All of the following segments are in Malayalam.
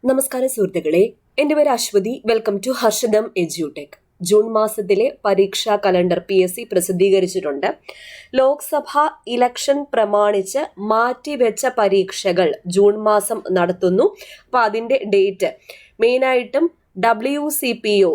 നമസ്കാരം സുഹൃത്തുക്കളെ, എൻ്റെ പേര് Aswathy. Welcome to Harshadam edutech. June മാസത്തിലെ പരീക്ഷാ കലണ്ടർ PSC പ്രസിദ്ധീകരിച്ചിട്ടുണ്ട്. ലോക്സഭാ ഇലക്ഷൻ പ്രമാണിച്ച് മാറ്റിവെച്ച പരീക്ഷകൾ ജൂൺ മാസം നടത്തുന്നു. അപ്പൊ അതിന്റെ ഡേറ്റ് മെയിനായിട്ടും CPO,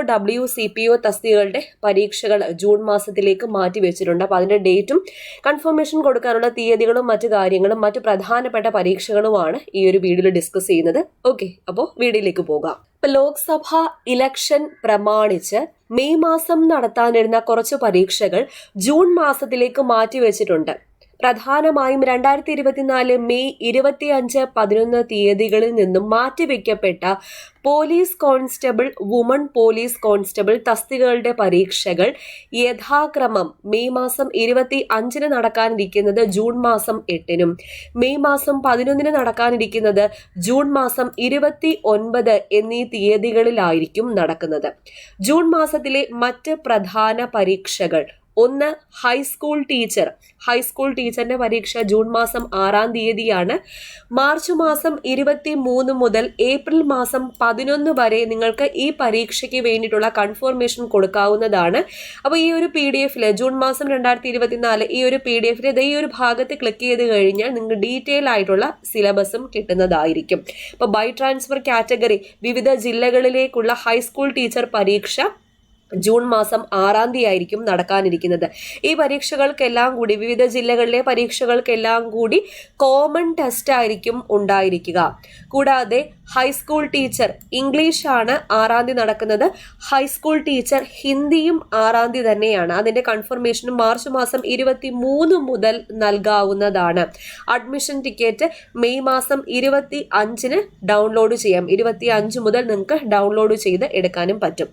WCPO തസ്തികകളുടെ പരീക്ഷകൾ ജൂൺ മാസത്തിലേക്ക് മാറ്റി വെച്ചിട്ടുണ്ട്. അപ്പൊ അതിന്റെ ഡേറ്റും കൺഫർമേഷൻ കൊടുക്കാനുള്ള തീയതികളും മറ്റു കാര്യങ്ങളും മറ്റു പ്രധാനപ്പെട്ട പരീക്ഷകളുമാണ് ഈ ഒരു വീഡിയോയിൽ ഡിസ്കസ് ചെയ്യുന്നത്. ഓക്കെ, അപ്പോൾ വീഡിയോയിലേക്ക് പോകാം. ഇപ്പൊ ലോക്സഭ ഇലക്ഷൻ പ്രമാണിച്ച് മെയ് മാസം നടത്താനിരുന്ന കുറച്ച് പരീക്ഷകൾ ജൂൺ മാസത്തിലേക്ക് മാറ്റി വെച്ചിട്ടുണ്ട്. പ്രധാനമായും 2024 മെയ് 25, 11 തീയതികളിൽ നിന്നും മാറ്റിവെക്കപ്പെട്ട police constable, woman police constable തസ്തികകളുടെ പരീക്ഷകൾ യഥാക്രമം മെയ് മാസം 25 നടക്കാനിരിക്കുന്നത് ജൂൺ മാസം 8 മെയ് മാസം 11 നടക്കാനിരിക്കുന്നത് ജൂൺ മാസം 29 എന്നീ തീയതികളിലായിരിക്കും നടക്കുന്നത്. ജൂൺ മാസത്തിലെ മറ്റ് പ്രധാന പരീക്ഷകൾ: 1. ഹൈസ്കൂൾ ടീച്ചറിന്റെ പരീക്ഷ ജൂൺ മാസം 6 തീയതിയാണ്. മാർച്ച് മാസം 23 മുതൽ ഏപ്രിൽ മാസം 11 വരെ നിങ്ങൾക്ക് ഈ പരീക്ഷയ്ക്ക് വേണ്ടിയിട്ടുള്ള കൺഫർമേഷൻ കൊടുക്കാവുന്നതാണ്. അപ്പോൾ ഈ ഒരു PDF ജൂൺ മാസം 2024 ഈ ഒരു PDF ഈ ഒരു ഭാഗത്ത് ക്ലിക്ക് ചെയ്ത് കഴിഞ്ഞാൽ നിങ്ങൾക്ക് ഡീറ്റെയിൽ ആയിട്ടുള്ള സിലബസും കിട്ടുന്നതായിരിക്കും. അപ്പോൾ ബൈ ട്രാൻസ്ഫർ കാറ്റഗറി വിവിധ ജില്ലകളിലേക്കുള്ള ഹൈസ്കൂൾ ടീച്ചർ പരീക്ഷ ജൂൺ മാസം 6 തീയതി ആയിരിക്കും നടക്കാനിരിക്കുന്നത്. ഈ പരീക്ഷകൾക്കെല്ലാം കൂടി, വിവിധ ജില്ലകളിലെ പരീക്ഷകൾക്കെല്ലാം കൂടി കോമൺ ടെസ്റ്റ് ആയിരിക്കും ഉണ്ടായിരിക്കുക. കൂടാതെ ഹൈസ്കൂൾ ടീച്ചർ ഇംഗ്ലീഷാണ് 6 തീയതി നടക്കുന്നത്. ഹൈസ്കൂൾ ടീച്ചർ ഹിന്ദിയും 6 തീയതി തന്നെയാണ്. അതിന്റെ കൺഫർമേഷനും മാർച്ച് മാസം 23 മുതൽ നൽകാവുന്നതാണ്. അഡ്മിഷൻ ടിക്കറ്റ് മെയ് മാസം 25 ഡൗൺലോഡ് ചെയ്യാം. 25 മുതൽ നിങ്ങൾക്ക് ഡൗൺലോഡ് ചെയ്ത് എടുക്കാനും പറ്റും.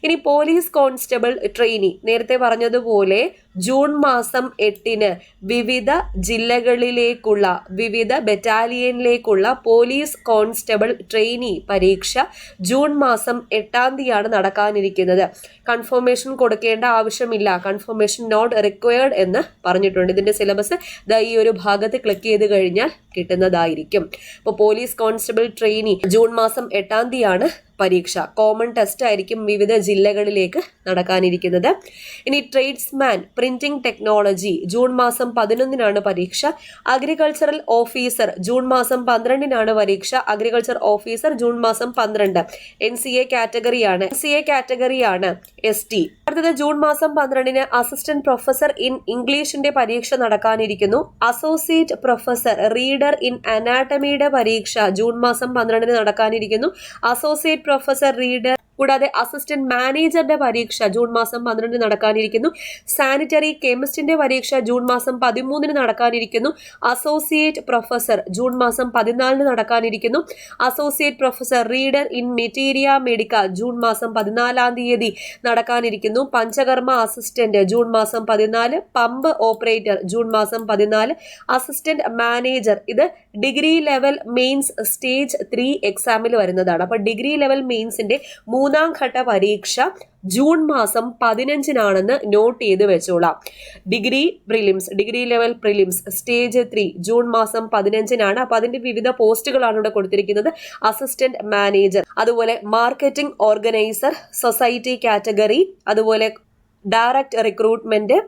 ഇനി പോലീസ് കോൺസ്റ്റബിൾ ട്രെയിനി, നേരത്തെ പറഞ്ഞതുപോലെ ജൂൺ മാസം 8 വിവിധ ജില്ലകളിലേക്കുള്ള, വിവിധ ബറ്റാലിയനിലേക്കുള്ള പോലീസ് കോൺസ്റ്റബിൾ ട്രെയിനി പരീക്ഷ ജൂൺ മാസം 8 തീയതിയാണ് നടക്കാനിരിക്കുന്നത്. കൺഫർമേഷൻ കൊടുക്കേണ്ട ആവശ്യമില്ല, കൺഫർമേഷൻ നോട്ട് റിക്വയർഡ് എന്ന് പറഞ്ഞിട്ടുണ്ട്. ഇതിന്റെ സിലബസ് ഈ ഒരു ഭാഗത്ത് ക്ലിക്ക് ചെയ്ത് കഴിഞ്ഞാൽ കിട്ടുന്നതായിരിക്കും. അപ്പോൾ പോലീസ് കോൺസ്റ്റബിൾ ട്രെയിനി ജൂൺ മാസം 8 തീയതിയാണ് പരീക്ഷ. കോമൺ ടെസ്റ്റ് ആയിരിക്കും വിവിധ ജില്ലകളിലേക്ക് നടക്കാനിരിക്കുന്നത്. ഇനി ട്രേഡ്സ്മാൻ പ്രിന്റിംഗ് ടെക്നോളജി ജൂൺ മാസം 11 പരീക്ഷ. അഗ്രികൾച്ചറൽ ഓഫീസർ ജൂൺ മാസം 12 പരീക്ഷ. അഗ്രികൾച്ചർ ഓഫീസർ ജൂൺ മാസം 12. NCA കാറ്റഗറിയാണ്. ST. അടുത്തത് ജൂൺ മാസം 12 അസിസ്റ്റന്റ് പ്രൊഫസർ ഇൻ ഇംഗ്ലീഷിന്റെ പരീക്ഷ നടക്കാനിരിക്കുന്നു. അസോസിയേറ്റ് പ്രൊഫസർ റീഡർ ഇൻ അനാട്ടമിയുടെ പരീക്ഷ ജൂൺ മാസം 12 നടക്കാനിരിക്കുന്നു. അസോസിയേറ്റ് പ്രൊഫസർ റീഡർ, കൂടാതെ അസിസ്റ്റന്റ് മാനേജറുടെ പരീക്ഷ ജൂൺ മാസം 12 നടക്കാനിരിക്കുന്നു. സാനിറ്ററി കെമിസ്റ്റിന്റെ പരീക്ഷ ജൂൺ മാസം 13 നടക്കാനിരിക്കുന്നു. അസോസിയേറ്റ് പ്രൊഫസർ ജൂൺ മാസം 14 നടക്കാനിരിക്കുന്നു. Associate professor reader in materia medica June മാസം 14 തീയതി നടക്കാനിരിക്കുന്നു. പഞ്ചകർമ്മ അസിസ്റ്റന്റ് ജൂൺ മാസം 14. പമ്പ് ഓപ്പറേറ്റർ ജൂൺ മാസം 14. അസിസ്റ്റന്റ് മാനേജർ, ഇത് ഡിഗ്രി ലെവൽ മെയിൻസ് സ്റ്റേജ് 3 എക്സാമിൽ വരുന്നതാണ്. അപ്പൊ ഡിഗ്രി ലെവൽ മെയിൻസിന്റെ 3ാം ഘട്ട പരീക്ഷ ജൂൺ മാസം 15 നോട്ട് ചെയ്ത് വെച്ചോളാം. Degree level prelims stage 3 June മാസം 15. അപ്പൊ അതിന്റെ വിവിധ പോസ്റ്റുകളാണ് ഇവിടെ കൊടുത്തിരിക്കുന്നത്. അസിസ്റ്റന്റ് മാനേജർ, അതുപോലെ മാർക്കറ്റിംഗ് ഓർഗനൈസർ, സൊസൈറ്റി കാറ്റഗറി, അതുപോലെ direct recruitment,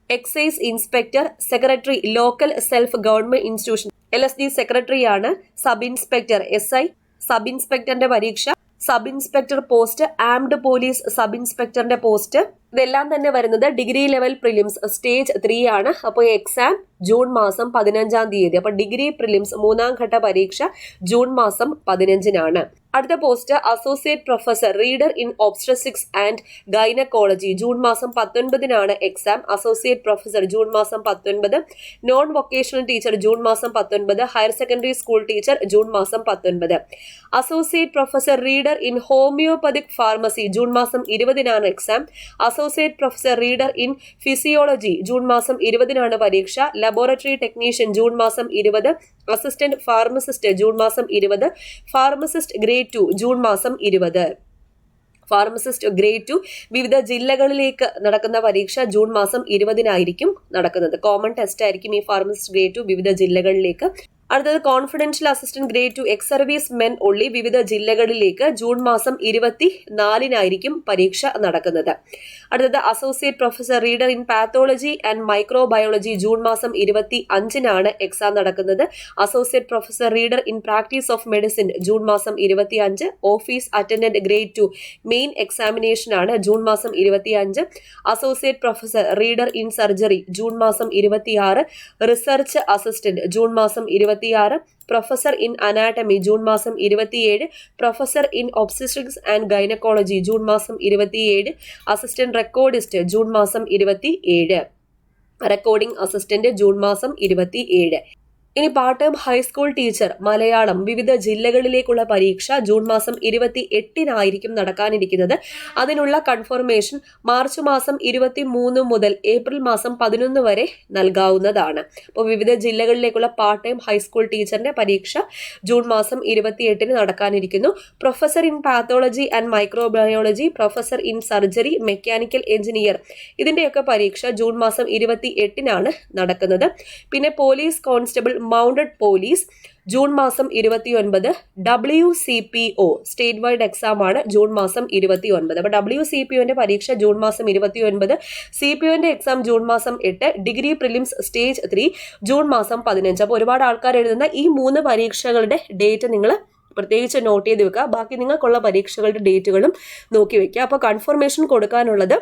excise inspector, secretary local self government institution LSD സെക്രട്ടറിയാണ്. സബ് ഇൻസ്പെക്ടർ SI സബ് ഇൻസ്പെക്ടറിന്റെ പരീക്ഷ, sub inspector post, armed police sub ഇൻസ്പെക്ടറിന്റെ പോസ്റ്റ്, ഇതെല്ലാം തന്നെ വരുന്നത് ഡിഗ്രി ലെവൽ പ്രിലിംസ് സ്റ്റേജ് 3 ആണ്. അപ്പോൾ എക്സാം ജൂൺ മാസം 15 തീയതി. അപ്പൊ ഡിഗ്രി പ്രിലിംസ് 3ാം ഘട്ട പരീക്ഷ ജൂൺ മാസം 15. അടുത്ത post associate professor reader in obstetrics and gynaecology June മാസം 19 എക്സാം. അസോസിയേറ്റ് പ്രൊഫസർ ജൂൺ മാസം 19. നോൺ വൊക്കേഷണൽ ടീച്ചർ ജൂൺ മാസം 19. Higher secondary school teacher June മാസം 19. Associate professor reader in homoeopathic pharmacy June മാസം 20 exam. Associate professor reader in physiology June മാസം 20 പരീക്ഷ. ലബോറട്ടറി ടെക്നീഷ്യൻ ജൂൺ മാസം 20. അസിസ്റ്റന്റ് ഫാർമസിസ്റ്റ് ജൂൺ മാസം 20. ഫാർമസിസ്റ്റ് ഗ്രേഡ് 2 ജൂൺ മാസം 20. ഫാർമസിസ്റ്റ് ഗ്രേഡ് 2 വിവിധ ജില്ലകളിലേക്ക് നടക്കുന്ന പരീക്ഷ ജൂൺ മാസം 20 നടക്കുന്നത്. കോമൺ ടെസ്റ്റ് ആയിരിക്കും ഈ ഫാർമസിസ്റ്റ് ഗ്രേഡ് 2 വിവിധ ജില്ലകളിലേക്ക്. അടുത്തത് confidential assistant grade 2 ex service men only വിവിധ ജില്ലകളിലേക്ക് ജൂൺ മാസം 24-നായിരിക്കും പരീക്ഷ നടക്കുന്നത്. അടുത്തത് associate professor reader in pathology and microbiology June മാസം 25-നാണ് എക്സാം നടക്കുന്നത്. Associate professor reader in practice of medicine June മാസം 25. Office attendant grade 2 main examination ആണ് ജൂൺ മാസം 25. Associate professor reader in surgery June മാസം 26. റിസർച്ച് അസിസ്റ്റന്റ് ജൂൺ മാസം 26. പ്രൊഫസർ ഇൻ അനാട്ടമി ജൂൺ മാസം 27. Professor in obstetrics and gynaecology June മാസം 27. അസിസ്റ്റന്റ് റെക്കോർഡിസ്റ്റ് ജൂൺ മാസം 27. റെക്കോർഡിംഗ് അസിസ്റ്റന്റ് ജൂൺ മാസം 27. ഇനി part time high school teacher Malayalam വിവിധ ജില്ലകളിലേക്കുള്ള പരീക്ഷ ജൂൺ മാസം 28-നായിരിക്കും നടക്കാനിരിക്കുന്നത്. അതിനുള്ള കൺഫർമേഷൻ മാർച്ച് മാസം 23 മുതൽ ഏപ്രിൽ മാസം 11 വരെ നൽകാവുന്നതാണ്. അപ്പോൾ വിവിധ ജില്ലകളിലേക്കുള്ള പാർട്ട് ടൈം ഹൈസ്കൂൾ ടീച്ചറിന്റെ പരീക്ഷ ജൂൺ മാസം 28-ന് നടക്കാനിരിക്കുന്നു. Professor in pathology and microbiology, professor in surgery, mechanical engineer ഇതിന്റെയൊക്കെ പരീക്ഷ ജൂൺ മാസം 28-നാണ് നടക്കുന്നത്. പിന്നെ police constable mounted police June മാസം 29. WCPO സ്റ്റേറ്റ് വൈഡ് എക്സാം ആണ് ജൂൺ മാസം 29. അപ്പൊ WCPOന്റെ പരീക്ഷ ജൂൺ മാസം 29. CPOന്റെ എക്സാം ജൂൺ മാസം 8. ഡിഗ്രി പ്രിലിംസ് സ്റ്റേജ് 3 ജൂൺ മാസം 15. അപ്പോൾ ഒരുപാട് ആൾക്കാർ എഴുതുന്ന ഈ 3 പരീക്ഷകളുടെ ഡേറ്റ് നിങ്ങൾ പ്രത്യേകിച്ച് നോട്ട് ചെയ്ത് വെക്കുക. ബാക്കി നിങ്ങൾക്കുള്ള പരീക്ഷകളുടെ ഡേറ്റുകളും നോക്കി വെക്കുക. അപ്പോൾ കൺഫർമേഷൻ കൊടുക്കാനുള്ളത്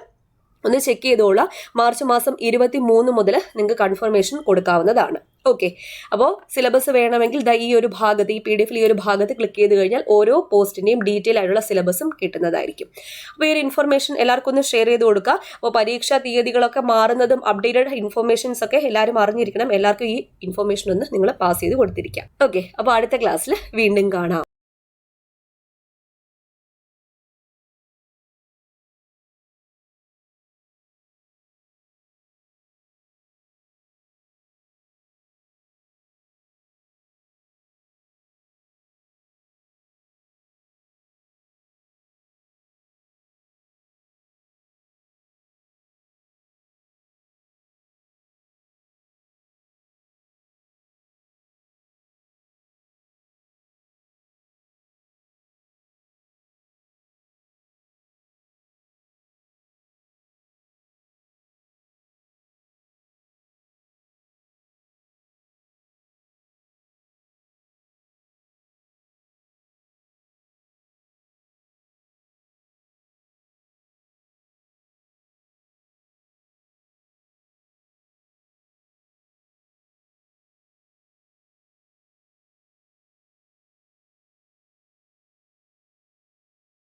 ഒന്ന് ചെക്ക് ചെയ്തോളാം. മാർച്ച് മാസം 23 മുതൽ നിങ്ങൾക്ക് കൺഫർമേഷൻ കൊടുക്കാവുന്നതാണ്. ഓക്കെ, അപ്പോൾ സിലബസ് വേണമെങ്കിൽ ഈ ഒരു ഭാഗത്ത് ഈ PDF ഈ ഒരു ഭാഗത്ത് ക്ലിക്ക് ചെയ്ത് കഴിഞ്ഞാൽ ഓരോ പോസ്റ്റിന്റെയും ഡീറ്റെയിൽ ആയിട്ടുള്ള സിലബസും കിട്ടുന്നതായിരിക്കും. അപ്പോൾ ഈ ഒരു ഇൻഫർമേഷൻ എല്ലാവർക്കും ഒന്ന് ഷെയർ ചെയ്ത് കൊടുക്കുക. അപ്പോൾ പരീക്ഷാ തീയതികളൊക്കെ മാറുന്നതും അപ്ഡേറ്റഡ് ഇൻഫർമേഷൻസ് ഒക്കെ എല്ലാവരും അറിഞ്ഞിരിക്കണം. എല്ലാവർക്കും ഈ ഇൻഫർമേഷൻ ഒന്ന് നിങ്ങൾ പാസ് ചെയ്ത് കൊടുത്തിരിക്കാം. ഓക്കെ, അപ്പോൾ അടുത്ത ക്ലാസ്സിൽ വീണ്ടും കാണാം.